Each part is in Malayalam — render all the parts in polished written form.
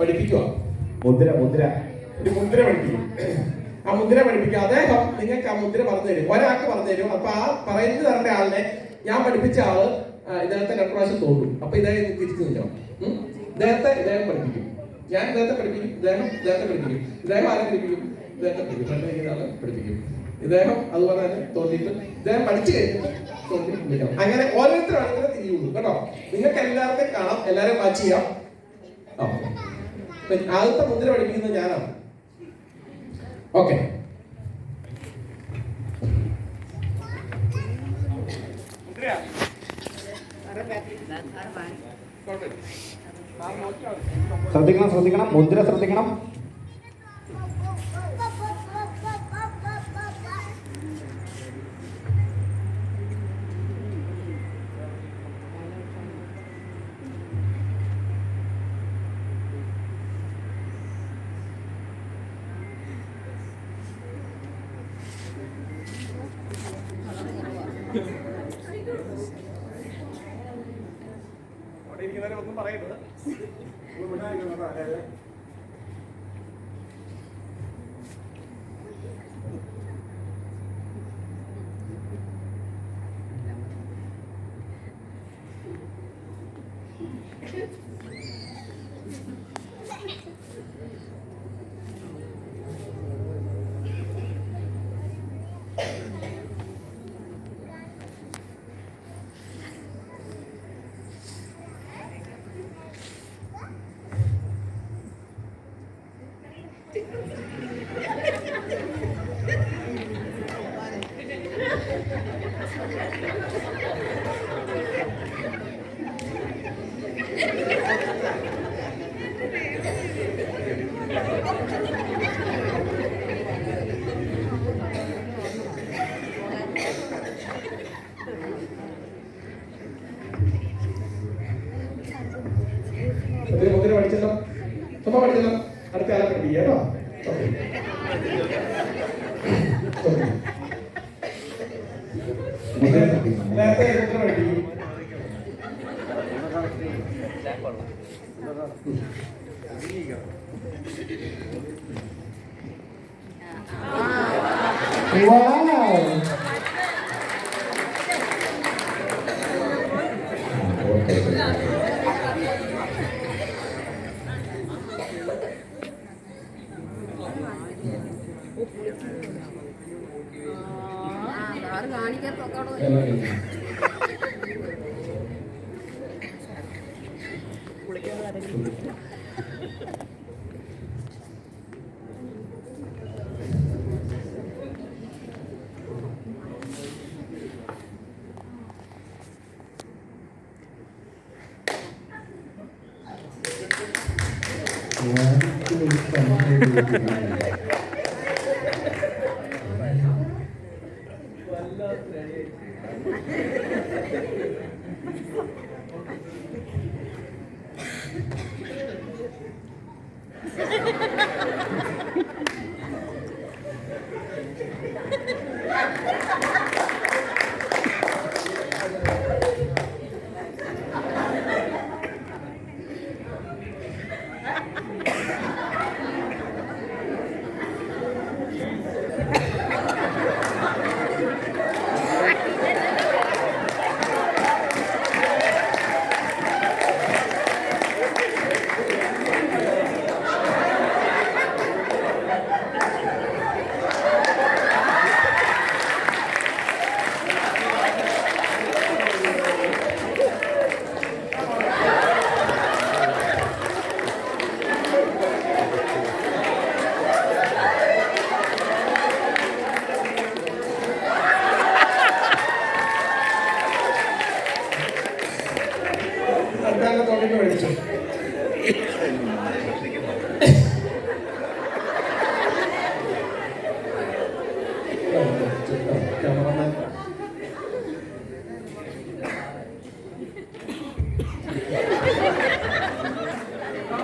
പഠിപ്പിക്കുക. മുദ്ര മുദ്ര ഒരു മുദ്ര പഠിപ്പിക്കും. ആ മുദ്ര പഠിപ്പിക്കുക. അദ്ദേഹം നിങ്ങൾക്ക് ആ മുദ്ര പറഞ്ഞു തരും. ഒരാൾക്ക് പറഞ്ഞു തരും. അപ്പൊ ആ പറയുന്നത് തരേണ്ട ആളിനെ ഞാൻ പഠിപ്പിച്ച ആള് ഇദ്ദേഹത്തെ 2 പ്രാവശ്യം തോന്നും. അപ്പൊ ഇദ്ദേഹം തിരിച്ചു നിൽക്കണം. ഇദ്ദേഹം പഠിപ്പിക്കും. ഞാൻ ഇദ്ദേഹത്തെ പഠിപ്പിക്കും. ഇദ്ദേഹത്തെ പഠിപ്പിക്കും. ഇദ്ദേഹം ആരെ പഠിപ്പിക്കും? ഇദ്ദേഹത്തെ പഠിപ്പിക്കുന്ന ആളെ പഠിപ്പിക്കും. ഇദ്ദേഹം അതുപോലെ തന്നെ തോന്നിയിട്ട് ഇദ്ദേഹം പഠിച്ചു കഴിഞ്ഞിട്ട് തോന്നിക്കണം. അങ്ങനെ ഓരോരുത്തരാണെങ്കിലും തിരിയുള്ളൂ കേട്ടോ. നിങ്ങൾക്ക് എല്ലാവർക്കും കാണാം. എല്ലാവരും വാച്ച് ചെയ്യാം. ആദ്യത്തെ മുദ്ര പഠിപ്പിക്കുന്നത് ഞാനാണ്. ഓക്കെ. ശ്രദ്ധിക്കണം മുദ്ര ശ്രദ്ധിക്കണം. ഒന്നും പറയരുത്. മുദ്ര പഠിച്ചല്ലോ. സുമ പഠിച്ചല്ലോ. അടുത്ത ആളെ പഠിപ്പിക്കുക കേട്ടോ. നേരത്തെ മുദ്ര പഠിപ്പിക്കും.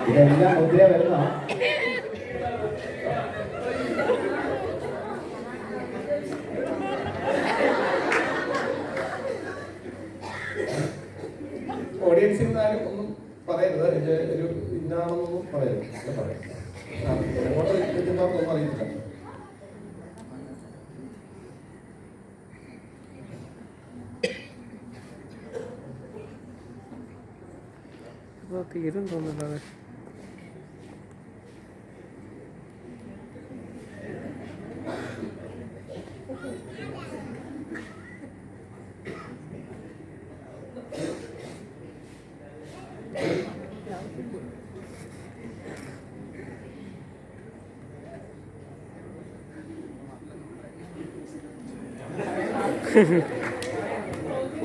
ഇതെല്ലാം മുദ്ര വരുന്ന ഓഡിയൻസിൽ നിന്നാലും ഒന്നും പറയരുത്. ഒരു ഇന്നാണെന്നൊന്നും പറയരുത്. ഞാൻ പറയാം. എങ്ങോട്ട് എത്തുന്നവർക്കൊന്നും അറിയില്ല. തീരും തോന്നുന്നില്ല.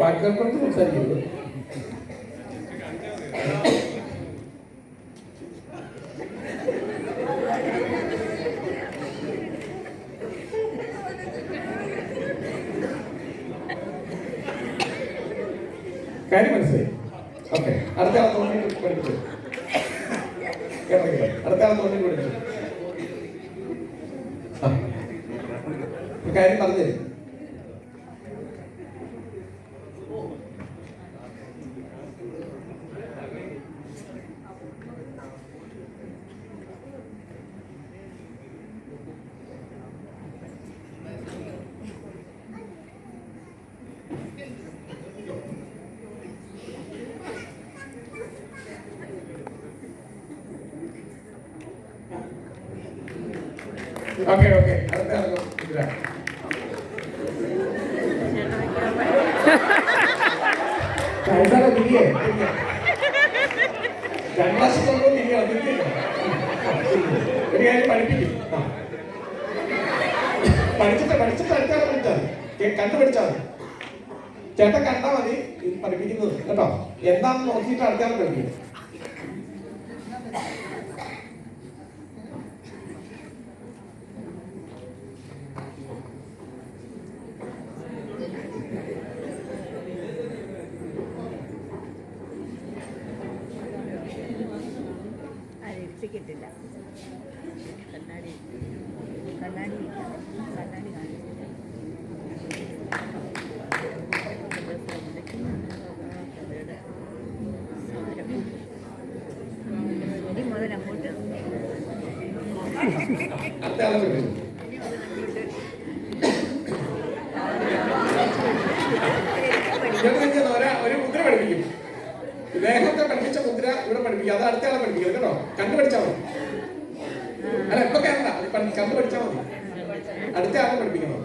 വാക്കുകൾ സംസാരിക്കുന്നത് കാര്യം മനസ്സിലായി. ഓക്കെ, അടുത്ത ആൾ തോന്നി പഠിച്ചു. അടുത്ത ആൾ തോന്നി പഠിച്ചു. കാര്യം പറഞ്ഞു. ഓക്കെ ഓക്കെ, അടുത്ത ആൾക്ക് തിരികെ 2 വർഷം തിരികെ ഒരു കാര്യം പഠിപ്പിക്കും. പഠിച്ചിട്ട് അടുത്ത ആളെ പഠിച്ചാൽ കണ്ടുപിടിച്ചാൽ മതി. ചേട്ടൻ കണ്ടാൽ മതി പഠിപ്പിക്കുന്നത് കേട്ടോ. എന്താണെന്ന് നോക്കിയിട്ട് അടുത്ത ആളെ പഠിപ്പിക്കും. കിട്ടില്ല. കണ്ണാടി കണ്ണാടി കണ്ണാടി ഇനി മുതൽ അങ്ങോട്ട് ഒരു മുദ്ര പഠിപ്പിക്കും. ദേഹത്തെ പഠിപ്പിച്ച മുദ്ര ഇവിടെ പഠിപ്പിക്കും. അത് അടുത്ത ആളെ പഠിപ്പിക്കുന്നത് കേട്ടോ. കണ്ടുപഠിച്ചാൽ മതി. അല്ല, ഇപ്പൊ കേരള കണ്ടുപഠിച്ചാൽ മതി. അടുത്ത ആളെ പഠിപ്പിക്കണം.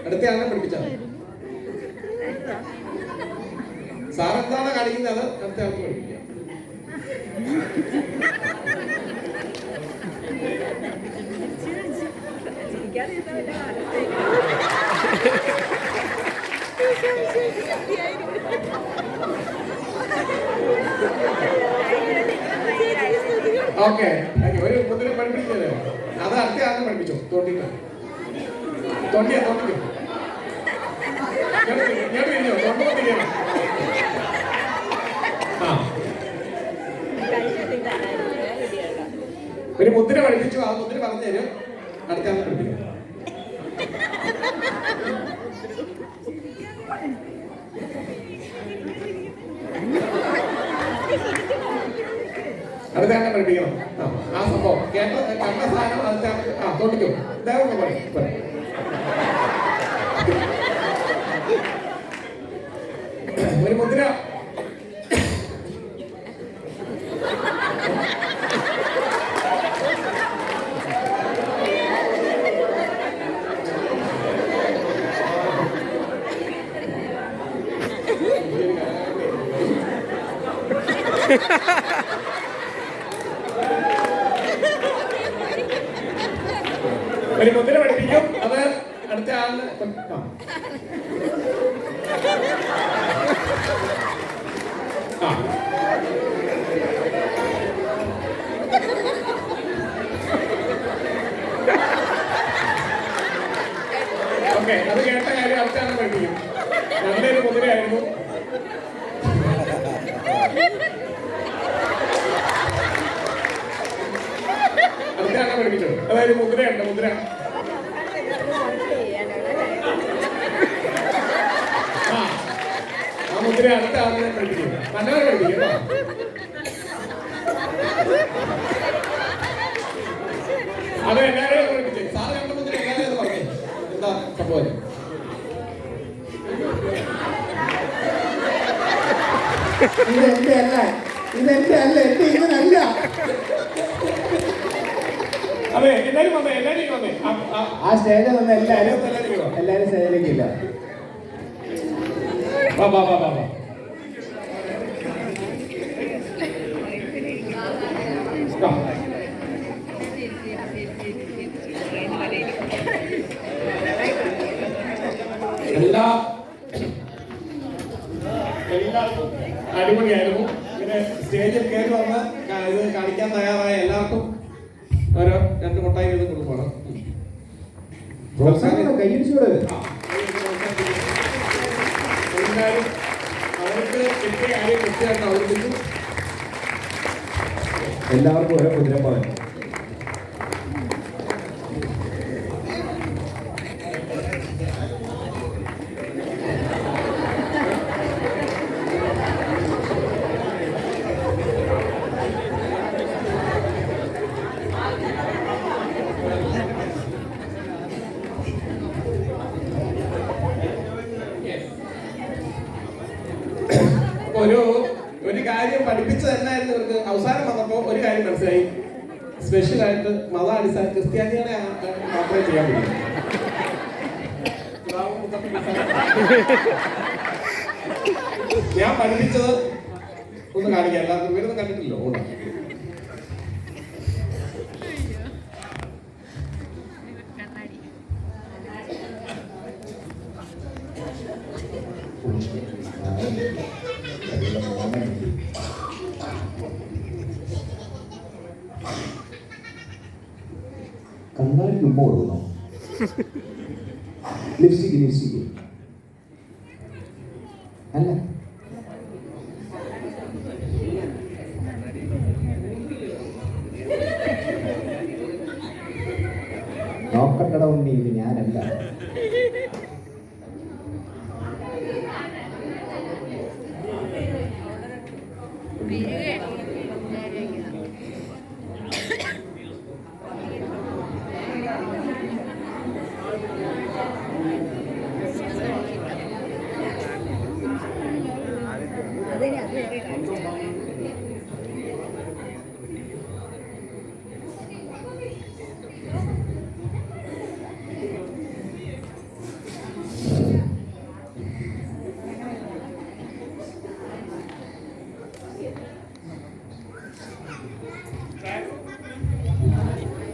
അടുത്ത ആളെ പഠിപ്പിച്ചാൽ മതി. സാർ എന്താണ് കാണിക്കുന്നത് അത് അടുത്ത ആൾക്ക് പഠിപ്പിക്കാം. ഓക്കെ, ഒരു മുദ്ര പഠിപ്പിച്ചത് അത് അടുത്ത ആളിനെ പഠിപ്പിച്ചോ. തോണ്ടിക്കോ തോണ്ടിക്കോ ഒരു മുദ്ര പഠിപ്പിച്ചു. ആ മുദ്ര പറഞ്ഞു തരും. അടുത്ത ആളെ പഠിപ്പിക്കും. അടുത്ത ആളെ പഠിപ്പിക്കണം. ആ സംഭവം കണ്ട സാധനം അടുത്ത തോണ്ടിക്കോ. ഇതാവും ഒരു മുദ്ര. ഒരു മുദ്ര പഠിപ്പിക്കും. അത് അടുത്ത ആളിന് ഓക്കെ, അത് കേട്ട കാര്യം അടുത്ത ആളിനെ പഠിപ്പിക്കും. നല്ലൊരു മുദ്രയായിരുന്നു. അടുത്ത ആളെ പഠിപ്പിച്ചത് അതായത് മുദ്രയുണ്ട്. മുദ്ര ആ മുദ്ര അടുത്ത ആളിനെ പഠിപ്പിക്കും. നല്ലവരെ പഠിപ്പിക്കും. അത് എല്ലാവരെയും പഠിപ്പിച്ചേ. സാറ് കണ്ട മുദ്ര എല്ലാവരെയും പറഞ്ഞേ. എന്താ സംഭവം? ഇതെന്റെ അല്ല, ഇതെന്റെ അല്ല, എന്റെ ഇങ്ങനല്ല. അതെ, എല്ലാരും വന്നേ, എല്ലാരും വന്നേ. ആ സ്റ്റേജിൽ നിന്ന് എല്ലാരും സ്റ്റേജിലേക്കില്ല. വാ വാ വാ വാ വാ. എല്ലാവർക്കും അടിപൊളിയായിരുന്നു. ഇങ്ങനെ സ്റ്റേജിൽ കയറി വന്ന് ഇത് കാണിക്കാൻ തയ്യാറായ എല്ലാവർക്കും ഓരോ 2 മുട്ടായി വീതം കൊടുക്കണം. കയ്യടിച്ചൂടെ? എല്ലാവരും അവർക്ക് കിട്ടിയ കാര്യം കൃത്യമായിട്ട് അവതരിപ്പിച്ചു. എല്ലാവർക്കും ഓരോ കുതിരപ്പവൻ. ഒരു കാര്യം പഠിപ്പിച്ചത് എന്നായിരുന്നു ഇവർക്ക്. അവസാനം വന്നപ്പോൾ ഒരു കാര്യം മനസ്സിലായി. സ്പെഷ്യലായിട്ട് മതാടിസ്ഥാന ക്രിസ്ത്യാനികളെ മാത്രമേ ചെയ്യാൻ പറ്റൂ. ഞാൻ പഠിപ്പിച്ചത് ഒന്ന് കാണിക്കാം. എല്ലാവർക്കും ഇവരൊന്നും കണ്ടിട്ടില്ലോ. കണ്ണാടിക്ക് ഉമ്മ കൊടുക്കുന്നോ? ലിപ്സ്റ്റിക്ക് അല്ല, നോക്കണ്ടട ഉണ്ണി, ഇത് ഞാനല്ല.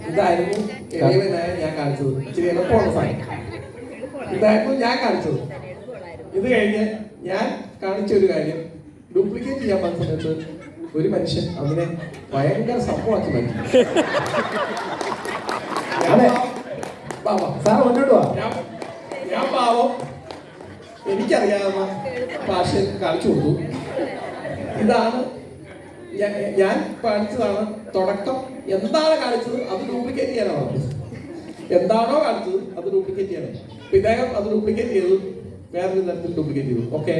ഇതായിരുന്നു ഞാൻ കാണിച്ചത്. ഇച്ചിരി എളുപ്പമുള്ള സാധനം ഇതായിരുന്നു ഞാൻ കാണിച്ചത്. ഇത് കഴിഞ്ഞ് ഞാൻ കാണിച്ച ഒരു കാര്യം ഡ്യൂപ്ലിക്കേറ്റ് ചെയ്യാൻ പറഞ്ഞ സമയത്ത് ഒരു മനുഷ്യൻ അതിനെ ഭയങ്കര സംഭവമാക്കി മാറ്റി. സാർ മുന്നോട്ട് വാ. ഞാൻ പാവം എനിക്കറിയാവുന്ന ഭാഷയിൽ കാണിച്ചു കൊടുത്തു. ഇതാണ് ഞാൻ കാണിച്ചതാണ് തുടക്കം. എന്താണ് കാണിച്ചത് അത് ഡ്യൂപ്ലിക്കേറ്റ് ചെയ്യാനാണ്. എന്താണോ കാണിച്ചത് അത് ഡ്യൂപ്ലിക്കേറ്റ് ചെയ്യണം. അപ്പൊ ഇദ്ദേഹം അത് ഡ്യൂപ്ലിക്കേറ്റ് ചെയ്തു, വേറൊരു തരത്തിൽ ഡ്യൂപ്ലിക്കേറ്റ് ചെയ്തു. ഓക്കെ,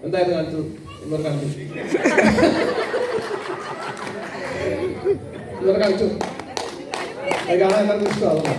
എന്തായിരുന്നു കാണിച്ചത്? ഇവർ കാണിച്ചു ഇവർ കാണിച്ചു. അത് കാണാൻ എല്ലാവർക്കും ഇഷ്ടമാണ്.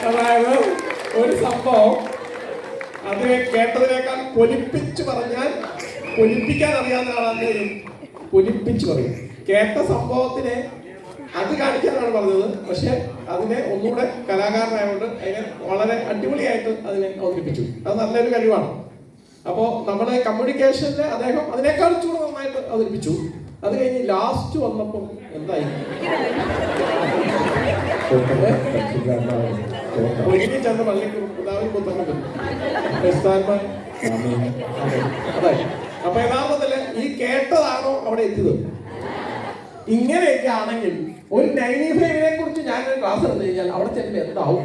അതായത് ഒരു സംഭവം അത് കേട്ടതിനേക്കാൾ പൊലിപ്പിച്ച് പറഞ്ഞാൽ പൊലിപ്പിക്കാൻ അറിയാവുന്ന ആളാണെങ്കിലും പൊലിപ്പിച്ച് പറയും. കേട്ട സംഭവത്തിനെ അത് കാണിക്കാനാണ് പറഞ്ഞത്, പക്ഷെ അതിനെ ഒന്നുകൂടെ കലാകാരനായതുകൊണ്ട് അതിനെ വളരെ അടിപൊളിയായിട്ട് അതിനെ അവതരിപ്പിച്ചു. അത് നല്ലൊരു കഴിവാണ്. അപ്പോൾ നമ്മുടെ കമ്മ്യൂണിക്കേഷനിൽ അദ്ദേഹം അതിനേക്കാൾ ചൂട് നന്നായിട്ട് അവതരിപ്പിച്ചു. അത് കഴിഞ്ഞ് ലാസ്റ്റ് വന്നപ്പോൾ എന്തായി, ഒരിക്കൽ ചെന്ന പള്ളിക്ക് പിതാവിന് പുത്രനും അതായി. അപ്പൊ യഥാർത്ഥത്തില് ഈ കേട്ടതാണോ അവിടെ എത്തിയത്? ഇങ്ങനെയൊക്കെ ആണെങ്കിൽ ഒരു 95-നെ കുറിച്ച് ഞാനൊരു ക്ലാസ് എടുത്തു കഴിഞ്ഞാൽ അവിടെ ചെല്ലുമ്പോൾ എന്താവും?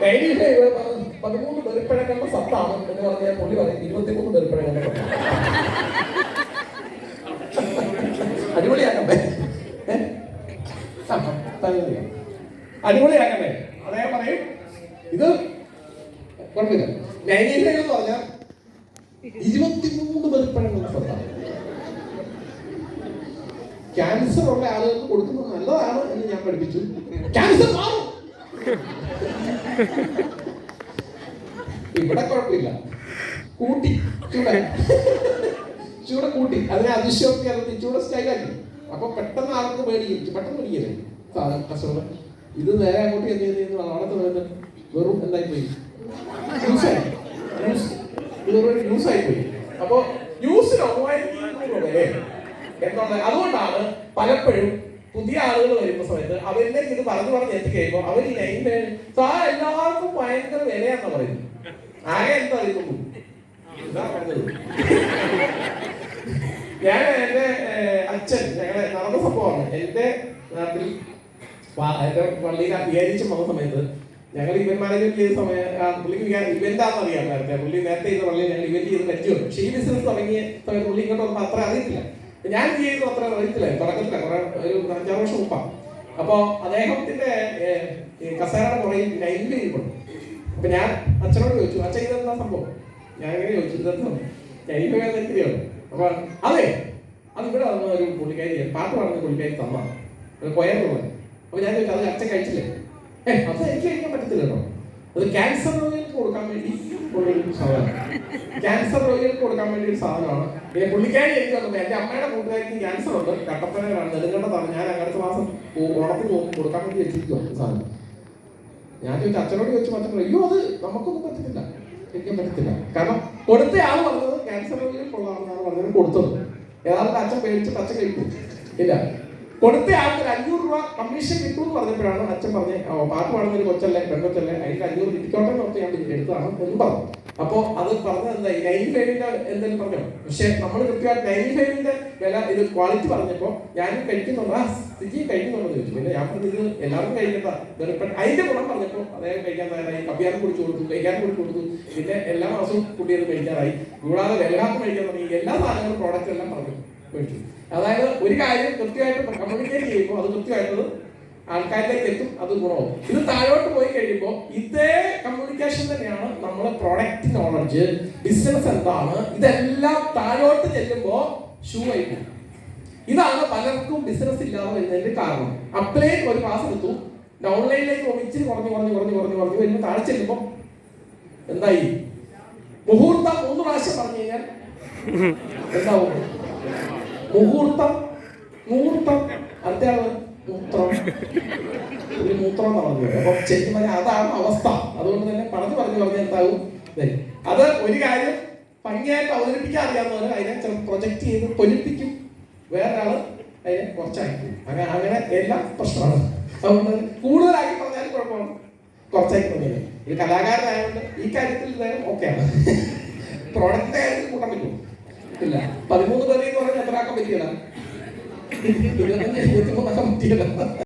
95 13 ബലിപ്പഴങ്ങളുടെ സത്താണ് എന്ന് പറഞ്ഞാൽ പുള്ളി പറയും 23 ബലിപ്പഴങ്ങളുടെ സത്താണ്. അടിപൊളിയാക്കണ്ടേ? അടിപൊളിയാക്കണ്ടേ? അദ്ദേഹം പറയും ഇത് കുഴപ്പമില്ല. 95 എന്ന് പറഞ്ഞാൽ 23 ബലിപ്പഴങ്ങളുടെ സത്താണ്. ക്യാൻസർ ഉള്ള ആളുകൾക്ക് കൊടുക്കുന്നത് നല്ലതാണ് എന്ന് ഞാൻ പഠിപ്പിച്ചു. ക്യാൻസർ മാറും. ഇവിടെ കുഴപ്പമില്ല, കൂട്ടി ചൂടെ കൂട്ടി അതിനെ അതിശയോക്തി ചൂടെ സ്റ്റൈലാക്കി. അപ്പൊ പെട്ടെന്ന് ആൾക്ക് പേടിക്കും, പെട്ടെന്ന് പേടിക്കല്ലേ കസ്റ്റമർ. ഇത് നേരെ അങ്ങോട്ട് എന്ത് നാളത്തെ വരുന്നത് വെറും എന്തായി പോയി, ന്യൂസായി പോയി. അപ്പൊ ന്യൂസിന് 3200 വരെ എന്നുള്ള. അതുകൊണ്ടാണ് പലപ്പോഴും പുതിയ ആളുകൾ വരുന്ന സമയത്ത് അവരിലേക്ക് ഇത് പറഞ്ഞു എത്തിക്കഴിയുമ്പോൾ അവർ ഈ 9 എല്ലാവർക്കും ഭയങ്കര വിലയാണെന്ന് പറയുന്നത്. ആകെ എന്താ അറിയുന്നു? ഇതാ പറഞ്ഞത്. ഞാൻ എന്റെ അച്ഛൻ ഞങ്ങളെ നടന്ന സംഭവമാണ്. എന്റെ നാട്ടിൽ എന്റെ പള്ളിയിൽ വിചാരിച്ച് വന്ന സമയത്ത് ഞങ്ങൾ ഇവന്റ് മാനേജ്മെന്റ് ചെയ്ത സമയം പുള്ളിക്ക് ഇവന്റാന്ന് അറിയാം. പുള്ളി നേരത്തെ ചെയ്ത പള്ളിയിൽ ഞങ്ങൾ ഇവന്റ് ചെയ്ത് പറ്റുമോ. പക്ഷേ ഈ ബിസിനസ് തുടങ്ങിയ സമയത്ത് പുള്ളി ഇങ്ങോട്ട് വന്നപ്പോൾ അത്ര അറിയത്തില്ല. ഞാൻ ചെയ്യുന്നത് അത്ര അറിയത്തില്ല, തുടക്കത്തില്ല, കുറെ ഒരു 5-6 വർഷം മുമ്പാണ്. അപ്പോ അദ്ദേഹത്തിന്റെ കസേരയുടെ പുറയിൽ 9 ഇരിപ്പുണ്ട്. അപ്പൊ ഞാൻ അച്ഛനോട് ചോദിച്ചു, അച്ഛൻ ഇതെന്താ സംഭവം? ഞാൻ എങ്ങനെ ചോദിച്ചു, ഇതെന്താ 9 എത്തിരിയാണ്? അപ്പൊ അതെ, അത് ഇവിടെ വന്ന ഒരു പുള്ളിക്കാരി പാട്ട് പാടുന്ന പുള്ളിക്കാരി തന്ന കൊയറുള്ളത്. അപ്പൊ ഞാൻ ചോദിച്ചു, അത് അച്ഛൻ കഴിച്ചില്ലേ? അത് എനിക്ക് കഴിക്കാൻ പറ്റത്തില്ല കേട്ടോ. അത് ക്യാൻസർ രോഗികൾക്ക് കൊടുക്കാൻ വേണ്ടി ഉള്ളൊരു സാധനമാണ്. ക്യാൻസർ രോഗികൾക്ക് കൊടുക്കാൻ വേണ്ടി ഒരു സാധനമാണ്. പിന്നെ പുള്ളിക്കാരി എനിക്ക് വന്നത് എന്റെ അമ്മയുടെ കൂട്ടുകാരിക്ക് ക്യാൻസർ ഉണ്ട്, കട്ടപ്പനയിലാണ്, നെടുങ്കണ്ടത്താണ്. ഞാൻ അടുത്ത മാസം ഓണത്തിന് കൊടുക്കാൻ വേണ്ടി വെച്ചിരിക്കുക സാധനം. ഞാൻ ചോദിച്ചു, അച്ഛനോട് ചോദിച്ചു, അച്ഛൻ അയ്യോ അത് നമുക്കൊന്നും പറ്റത്തില്ല, കഴിക്കാൻ പറ്റത്തില്ല. കാരണം കൊടുത്ത ആൾ പറഞ്ഞത് ക്യാൻസർ രോഗികൾക്കുള്ളതാണെന്നാണ് പറഞ്ഞത് കൊടുത്തത്. യഥാർത്ഥ അച്ഛൻ പേടിച്ചിട്ട് അച്ഛൻ കഴിക്കും ഇല്ല. കൊടുത്ത ആൾക്ക് 500 രൂപ കമ്മീഷൻ കിട്ടുമെന്ന് പറഞ്ഞപ്പോഴാണ് അച്ഛൻ പറഞ്ഞ് പാട്ട് പാടുന്ന ഒരു കൊച്ചല്ലേ പെൺകൊച്ചല്ലേ അതിന് 500 കിട്ടിക്കോട്ടെ എന്നൊക്കെ ഞാൻ എടുത്തതാണ് എന്ന് പറഞ്ഞു. അപ്പോ അത് പറഞ്ഞത് എന്തായി 95-ന്റെ എന്തെങ്കിലും പറഞ്ഞോ. പക്ഷെ നമ്മൾ കൃത്യമായിട്ട് 95-ന്റെ വില ഇത് ക്വാളിറ്റി പറഞ്ഞപ്പോ ഞാനും കഴിക്കുന്നുണ്ട്, ആ സ്ഥിതി കഴിക്കുന്നുണ്ടെന്ന് ചോദിച്ചു. പിന്നെ ഞാൻ പറഞ്ഞത് ഇത് എല്ലാവർക്കും കഴിക്കേണ്ട അതിന്റെ ഗുണം പറഞ്ഞപ്പോ അദ്ദേഹം കഴിക്കാൻ തയ്യാറായി. കബ്യാനും കുടിച്ചു കൊടുത്തു, കഴിക്കാനും കുടിച്ചു കൊടുത്തു. പിന്നെ എല്ലാ മാസവും കുട്ടികൾ കഴിക്കാറായി. കൂടാതെ വെള്ളാക്കും കഴിക്കാൻ തുടങ്ങി. എല്ലാ സാധനങ്ങളും പ്രോഡക്റ്റ് എല്ലാം പറഞ്ഞു മേടിച്ചു. അതായത് ഒരു കാര്യം കൃത്യമായിട്ട് കമ്മ്യൂണിക്കേറ്റ് ചെയ്യുമ്പോൾ അത് കൃത്യമായിട്ട് ആൾക്കാരിലേക്ക് എത്തും, അത് ഗുണവും. ഇത് താഴോട്ട് പോയി കഴിയുമ്പോൾ ഇതേ കമ്മ്യൂണിക്കേഷൻ തന്നെയാണ് നമ്മളെ പ്രോഡക്റ്റ് നോളജ്, ബിസിനസ് എന്താണ്, ഇതെല്ലാം താഴോട്ട് ചെല്ലുമ്പോൾ ഷൂ ആയി പോകും. ഇതാണ് പലർക്കും ബിസിനസ് ഇല്ലാതെ വരുന്നതിന്റെ കാരണം. അപ്ലൈൻ ഒരു ക്ലാസ് എടുത്തു, ഡൗൺലൈനിലേക്ക് ഒന്നിച്ച് കുറഞ്ഞു വരുമ്പോൾ താഴെ ചെല്ലുമ്പോൾ എന്തായി? മുഹൂർത്തം 3 പ്രാവശ്യം പറഞ്ഞു കഴിഞ്ഞാൽ എന്താവും? മുഹൂർത്തം, മുഹൂർത്തം, അടുത്തയാള് മൂത്രം, ഒരു മൂത്രം എന്ന് പറഞ്ഞത്. അപ്പൊ ശരിക്കും പറഞ്ഞാൽ അതാണ് അവസ്ഥ. അതുകൊണ്ട് തന്നെ പറഞ്ഞു എന്താവും? അത് ഒരു കാര്യം ഭംഗിയായിട്ട് അവതരിപ്പിക്കാൻ അറിയാവുന്നവര് അതിനെ പ്രൊജക്ട് ചെയ്ത് പൊലിപ്പിക്കും, വേറൊരാള് അതിനെ കുറച്ചാക്കി. അങ്ങനെ എല്ലാം പ്രശ്നമാണ്. അതുകൊണ്ട് കൂടുതലാക്കി പറഞ്ഞാലും കുഴപ്പമാണ്, കുറച്ചാക്കി പറഞ്ഞാൽ. ഇത് കലാകാരനായതുകൊണ്ട് ഈ കാര്യത്തിൽ ഓക്കെയാണ്. പ്രോഡക്റ്റിന്റെ കാര്യത്തിൽ കൂട്ടാൻ പറ്റുമോ? ഇല്ല. 13 പേരെ എന്ന് പറഞ്ഞാൽ എത്ര ആക്കാൻ പറ്റിയല്ല? 25-23 ആക്കാൻ പറ്റിയല്ല.